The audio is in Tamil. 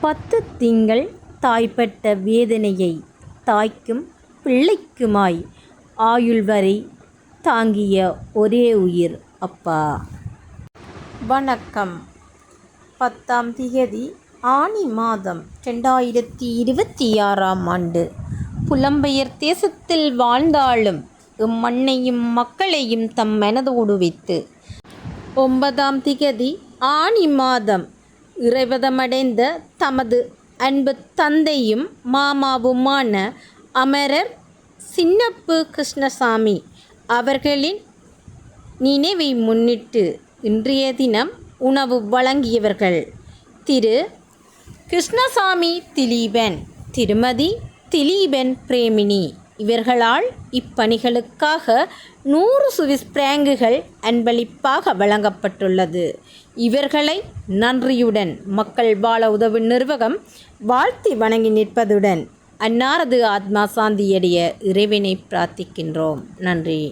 10 திங்கள் தாய்ப்பட்ட வேதனையை தாய்க்கும் பிள்ளைக்குமாய் ஆயுள் வரை தாங்கிய ஒரே உயிர் அப்பா. வணக்கம். 10ஆம் திகதி ஆனி மாதம் 2026ஆம் ஆண்டு. புலம்பெயர் தேசத்தில் வாழ்ந்தாலும் மண்ணையும் மக்களையும் தம் மனதோடு வைத்து 9ஆம் திகதி ஆனி மாதம் இறைவதமடைந்த தமது அன்பு தந்தையும் மாமாவுமான அமரர் சின்னப்பு கிருஷ்ணசாமி அவர்களின் நினைவை முன்னிட்டு இன்றைய தினம் உணவு வழங்கியவர்கள் திரு கிருஷ்ணசாமி திலீபன், திருமதி திலீபன் பிரேமினி. இவர்களால் இப்பணிகளுக்காக 100 சுவிஸ் பிராங்குகள் அன்பளிப்பாக வழங்கப்பட்டுள்ளது. இவர்களை நன்றியுடன் மக்கள் வாழ உதவும் நிர்வாகம் வாழ்த்தி வணங்கி நிற்பதுடன் அன்னாரது ஆத்மா சாந்தியடைய இறைவனை பிரார்த்திக்கின்றோம். நன்றி.